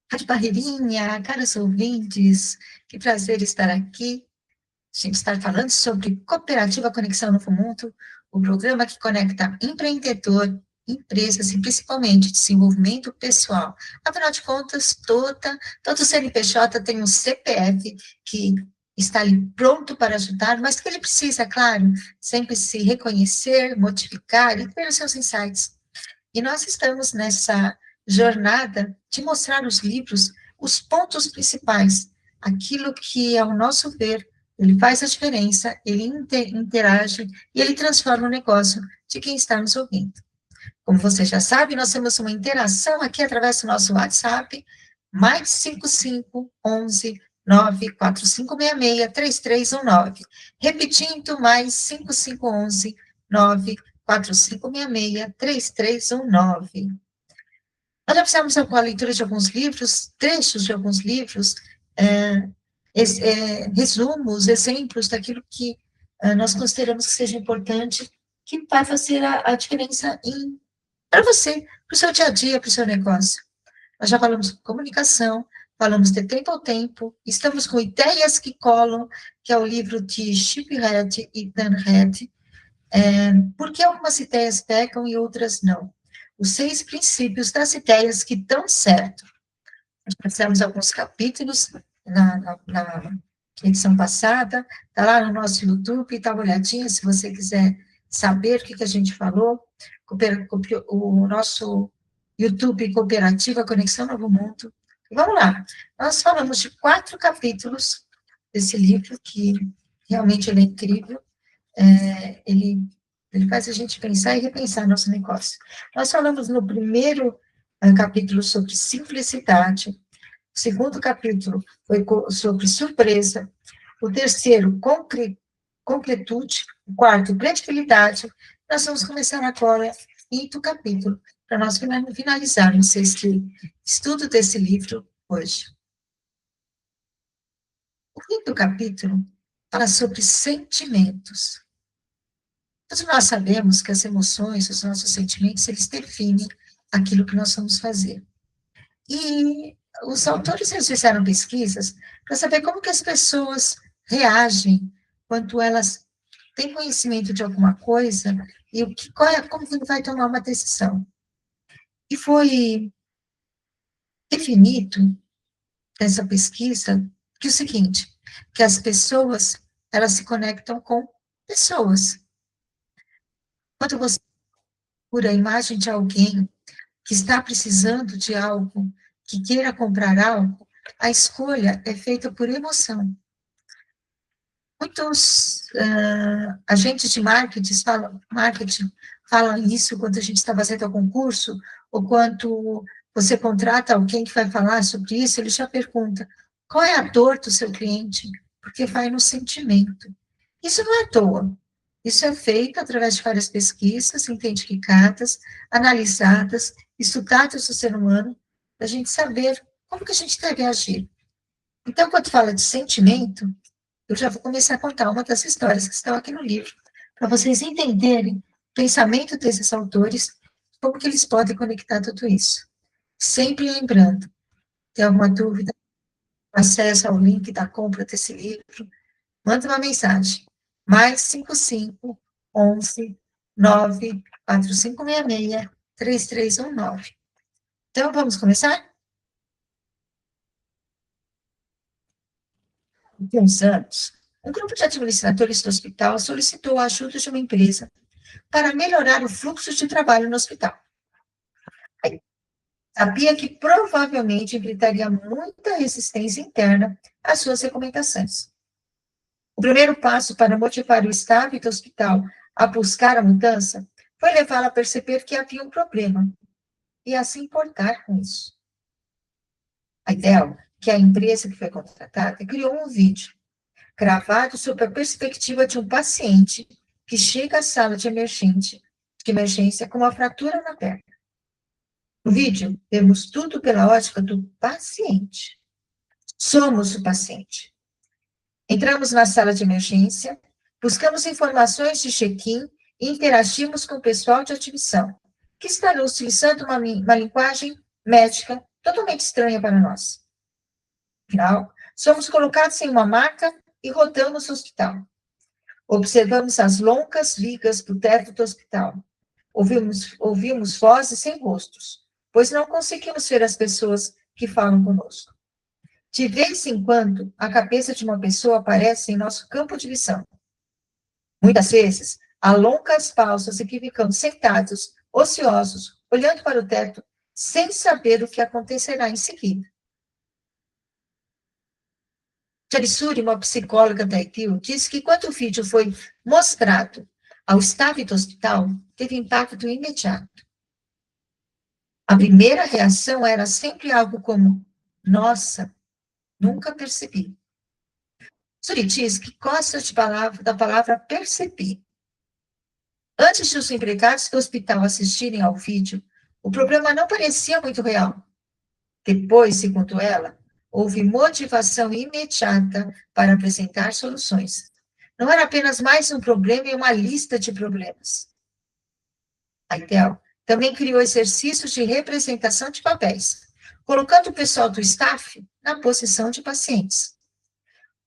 Rádio Barreirinha, caros ouvintes, que prazer estar aqui. A gente está falando sobre Cooperativa Conexão Novo Mundo, o programa que conecta empreendedor, empresas e principalmente desenvolvimento pessoal. Afinal de contas, todo CNPJ tem um CPF que está ali pronto para ajudar, mas que ele precisa, claro, sempre se reconhecer, modificar e ter os seus insights. E nós estamos nessa jornada de mostrar os livros, os pontos principais, aquilo que, ao nosso ver, ele faz a diferença, ele interage e ele transforma o negócio de quem está nos ouvindo. Como você já sabe, nós temos uma interação aqui através do nosso WhatsApp, mais 55 11 94566 3319. Repetindo, mais 55 11 94566 3319. Nós já fizemos a leitura de alguns livros, trechos de alguns livros, resumos, exemplos daquilo que nós consideramos que seja importante, que vai fazer a diferença para você, para o seu dia a dia, para o seu negócio. Nós já falamos de comunicação, falamos de tempo ao tempo, estamos com Ideias que Colam, que é o livro de Chip Heath e Dan Heath, por que algumas ideias pegam e outras não? Os 6 princípios das ideias que dão certo. Nós fizemos alguns capítulos na edição passada, está lá no nosso YouTube, dá uma olhadinha se você quiser saber o que a gente falou. O nosso YouTube Cooperativa Conexão Novo Mundo. Vamos lá, nós falamos de 4 capítulos desse livro, que realmente ele é incrível, ele faz a gente pensar e repensar nosso negócio. Nós falamos no primeiro capítulo sobre simplicidade, o segundo capítulo foi sobre surpresa, o terceiro, concretude, o quarto, credibilidade. Nós vamos começar agora o quinto capítulo, para nós finalizarmos esse estudo desse livro hoje. O quinto capítulo fala sobre sentimentos. Todos nós sabemos que as emoções, os nossos sentimentos, eles definem aquilo que nós vamos fazer. E os autores, eles fizeram pesquisas para saber como que as pessoas reagem quando elas têm conhecimento de alguma coisa e como que vai tomar uma decisão. E foi definido nessa pesquisa que é o seguinte, que as pessoas, elas se conectam com pessoas. Quando você procura a imagem de alguém que está precisando de algo, que queira comprar algo, a escolha é feita por emoção. Muitos agentes de marketing falam isso quando a gente está fazendo algum curso, ou quando você contrata alguém que vai falar sobre isso, ele já pergunta, qual é a dor do seu cliente? Porque vai no sentimento. Isso não é à toa. Isso é feito através de várias pesquisas, identificadas, analisadas, estudadas do ser humano, para a gente saber como que a gente deve agir. Então, quando fala de sentimento, eu já vou começar a contar uma das histórias que estão aqui no livro, para vocês entenderem o pensamento desses autores, como que eles podem conectar tudo isso. Sempre lembrando, tem alguma dúvida, acessa ao link da compra desse livro, manda uma mensagem, mais 55 11 94566 3319. Então, vamos começar? Há uns anos, um grupo de administradores do hospital solicitou a ajuda de uma empresa para melhorar o fluxo de trabalho no hospital. Sabia que provavelmente enfrentaria muita resistência interna às suas recomendações. O primeiro passo para motivar o staff do hospital a buscar a mudança foi levá-lo a perceber que havia um problema e a se importar com isso. A Idel, que é a empresa que foi contratada, criou um vídeo gravado sob a perspectiva de um paciente que chega à sala de emergência com uma fratura na perna. No vídeo, vemos tudo pela ótica do paciente. Somos o paciente. Entramos na sala de emergência, buscamos informações de check-in e interagimos com o pessoal de admissão, que estará utilizando uma linguagem médica totalmente estranha para nós. Afinal, somos colocados em uma maca e rodamos o hospital. Observamos as longas vigas do teto do hospital. Ouvimos vozes sem rostos, pois não conseguimos ver as pessoas que falam conosco. De vez em quando, a cabeça de uma pessoa aparece em nosso campo de visão. Muitas vezes, há longas pausas em que ficamos sentados, ociosos, olhando para o teto, sem saber o que acontecerá em seguida. Charisuri, uma psicóloga da ITIL, disse que quando o vídeo foi mostrado ao staff do hospital, teve impacto imediato. A primeira reação era sempre algo como, nossa, nunca percebi. Suri diz que gosta da palavra perceber. Antes de os empregados do hospital assistirem ao vídeo, o problema não parecia muito real. Depois, segundo ela, houve motivação imediata para apresentar soluções. Não era apenas mais um problema e uma lista de problemas. A ITEL também criou exercícios de representação de papéis, colocando o pessoal do staff na posição de pacientes.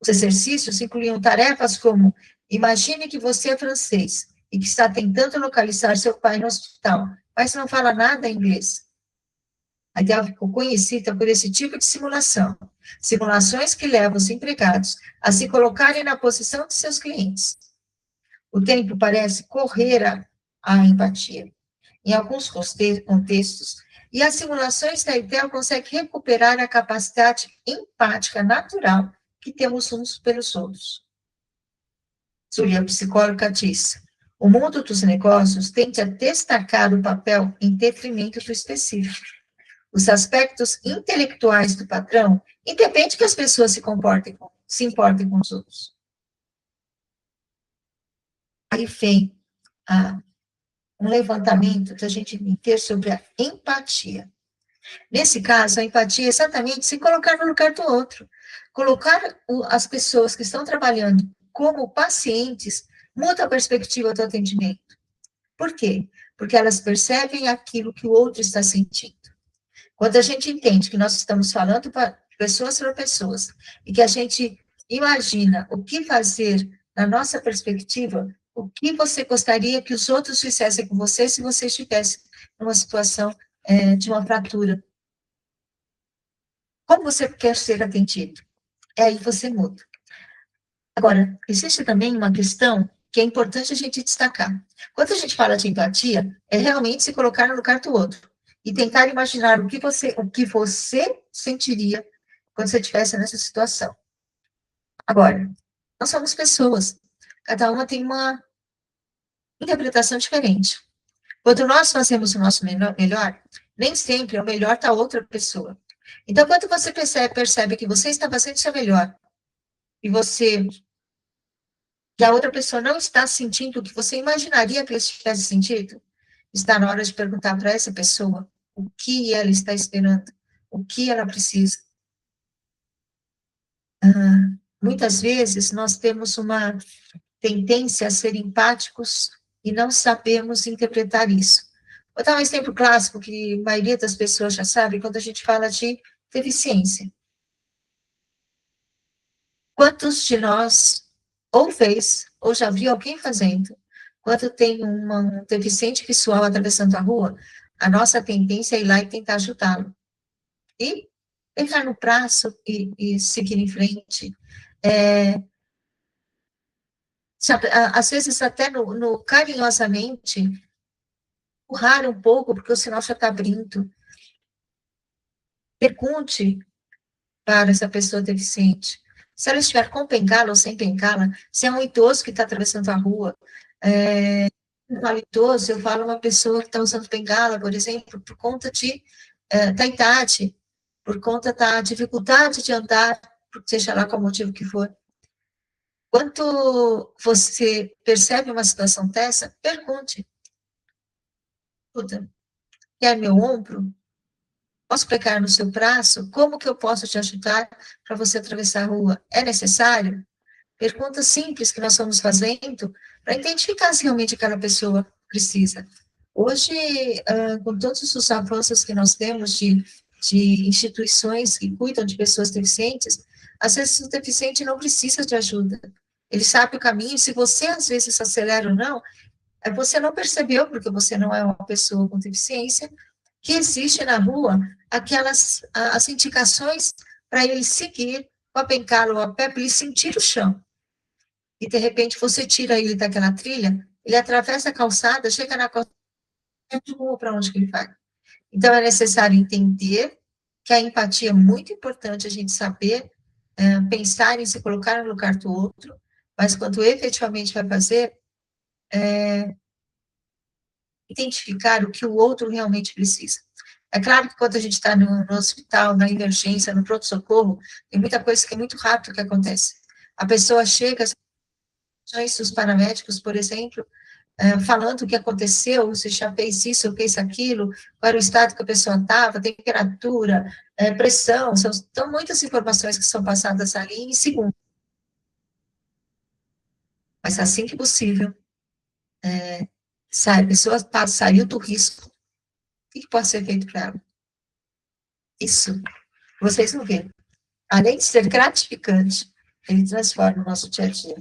Os exercícios incluíam tarefas como: imagine que você é francês e que está tentando localizar seu pai no hospital, mas não fala nada em inglês. A ITEL ficou conhecida por esse tipo de simulação. Simulações que levam os empregados a se colocarem na posição de seus clientes. O tempo parece correr a empatia, em alguns contextos, e as simulações da ITEL conseguem recuperar a capacidade empática natural que temos uns pelos outros. Zulia, psicóloga, diz: o mundo dos negócios tende a destacar o papel em detrimento do específico. Os aspectos intelectuais do padrão independem que as pessoas se importem com os outros. Aí vem um levantamento da gente ter sobre a empatia. Nesse caso, a empatia é exatamente se colocar no lugar do outro. Colocar as pessoas que estão trabalhando como pacientes muda a perspectiva do atendimento. Por quê? Porque elas percebem aquilo que o outro está sentindo. Quando a gente entende que nós estamos falando para pessoas, e que a gente imagina o que fazer na nossa perspectiva, o que você gostaria que os outros fizessem com você se você estivesse numa situação de uma fratura. Como você quer ser atendido? Aí você muda. Agora, existe também uma questão que é importante a gente destacar. Quando a gente fala de empatia, é realmente se colocar no lugar do outro e tentar imaginar o que você sentiria quando você estivesse nessa situação. Agora, nós somos pessoas, cada uma tem uma interpretação diferente. Quando nós fazemos o nosso melhor, nem sempre é o melhor da outra pessoa. Então, quando você percebe que você está fazendo o seu melhor e que a outra pessoa não está sentindo o que você imaginaria que ela estivesse sentindo, está na hora de perguntar para essa pessoa o que ela está esperando, o que ela precisa. Muitas vezes nós temos uma tendência a ser empáticos e não sabemos interpretar isso. Vou dar um exemplo clássico que a maioria das pessoas já sabe quando a gente fala de deficiência. Quantos de nós ou fez, ou já viu alguém fazendo, quando tem um deficiente visual atravessando a rua, a nossa tendência é ir lá e tentar ajudá-lo. E pegar no braço e seguir em frente. Às vezes, até no carinhosamente, empurrar um pouco, porque o sinal já está abrindo. Pergunte para essa pessoa deficiente. Se ela estiver com bengala ou sem bengala, se é um idoso que está atravessando a rua, eu falo idoso, eu falo uma pessoa que está usando bengala, por exemplo, por conta da idade, por conta da dificuldade de andar, seja lá qual motivo que for. Quando você percebe uma situação dessa, pergunte. Quer meu ombro? Posso pegar no seu braço? Como que eu posso te ajudar para você atravessar a rua? É necessário? Perguntas simples que nós estamos fazendo para identificar se realmente aquela pessoa precisa. Hoje, com todos os avanços que nós temos de de instituições que cuidam de pessoas deficientes, às vezes o deficiente não precisa de ajuda. Ele sabe o caminho, se você às vezes acelera ou não, você não percebeu, porque você não é uma pessoa com deficiência, que existe na rua aquelas as indicações para ele seguir com a bengala ou a pé, para ele sentir o chão. E, de repente, você tira ele daquela trilha, ele atravessa a calçada, chega na calçada de rua para onde ele vai. Então, é necessário entender que a empatia é muito importante, a gente saber pensar em se colocar no lugar do outro, mas quando efetivamente vai fazer, identificar o que o outro realmente precisa. É claro que quando a gente está no hospital, na emergência, no pronto-socorro, tem muita coisa que é muito rápido que acontece. A pessoa chega, os paramédicos, por exemplo, falando o que aconteceu, você já fez isso, fez aquilo, qual era o estado que a pessoa estava, temperatura, pressão, são muitas informações que são passadas ali em segundos. Mas assim que possível, a pessoa saiu do risco, o que pode ser feito para ela? Isso, vocês vão ver. Além de ser gratificante, ele transforma o nosso dia a dia.